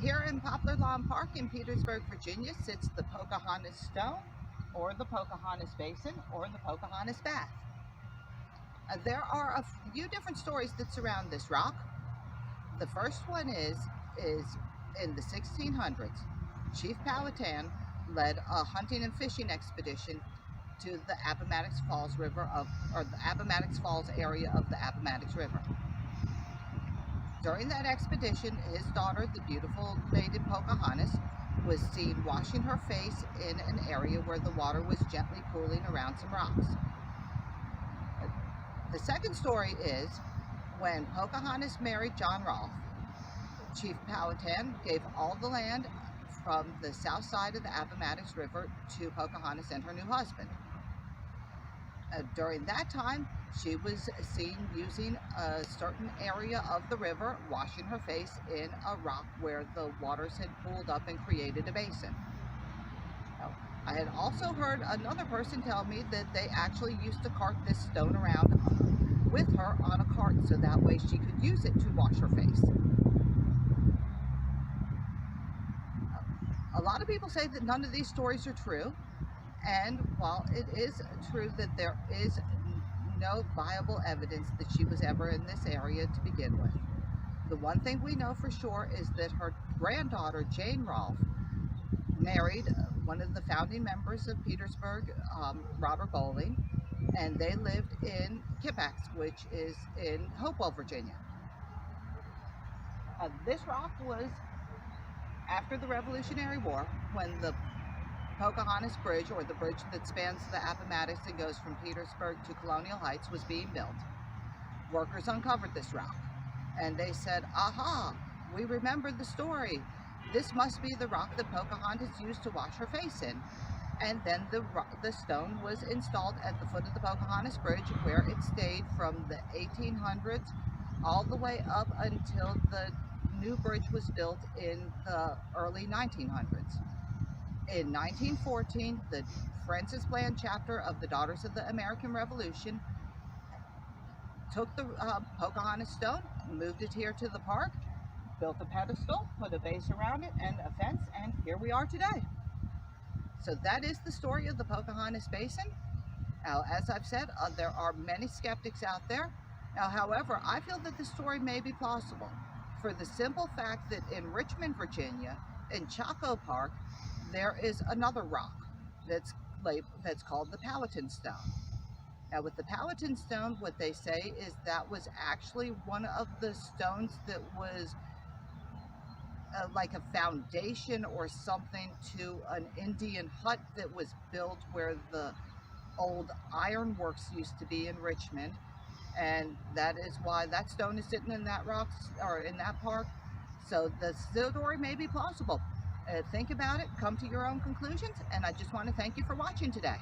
Here in Poplar Lawn Park in Petersburg, Virginia, sits the Pocahontas Stone, or the Pocahontas Basin, or the Pocahontas Bath. There are a few different stories that surround this rock. The first one is in the 1600s, Chief Powhatan led a hunting and fishing expedition to the Appomattox Falls the Appomattox Falls area of the Appomattox River. During that expedition, his daughter, the beautiful maiden Pocahontas, was seen washing her face in an area where the water was gently pooling around some rocks. The second story is when Pocahontas married John Rolfe, Chief Powhatan gave all the land from the south side of the Appomattox River to Pocahontas and her new husband. During that time, she was seen using a certain area of the river, washing her face in a rock where the waters had pooled up and created a basin. Now, I had also heard another person tell me that they actually used to cart this stone around with her on a cart so that way she could use it to wash her face. A lot of people say that none of these stories are true, and while it is true that there is no viable evidence that she was ever in this area to begin with, the one thing we know for sure is that her granddaughter, Jane Rolfe, married one of the founding members of Petersburg, Robert Bowling, and they lived in Kippax, which is in Hopewell, Virginia. This rock was after the Revolutionary War, when the Pocahontas Bridge, or the bridge that spans the Appomattox and goes from Petersburg to Colonial Heights, was being built. Workers uncovered this rock, and they said, aha, we remember the story. This must be the rock that Pocahontas used to wash her face in. And then the stone was installed at the foot of the Pocahontas Bridge, where it stayed from the 1800s all the way up until the new bridge was built in the early 1900s. In 1914, the Francis Bland chapter of the Daughters of the American Revolution took the Pocahontas stone, moved it here to the park, built a pedestal, put a base around it, and a fence, and here we are today. So that is the story of the Pocahontas Basin. Now, as I've said, there are many skeptics out there. Now, however, I feel that the story may be plausible for the simple fact that in Richmond, Virginia, in Chaco Park, there is another rock that's called the Powhatan Stone. Now, with the Powhatan Stone, what they say is that was actually one of the stones that was like a foundation or something to an Indian hut that was built where the old ironworks used to be in Richmond, and that is why that stone is sitting in that rock, or in that park. So the story may be plausible. Think about it, come to your own conclusions, and I just want to thank you for watching today.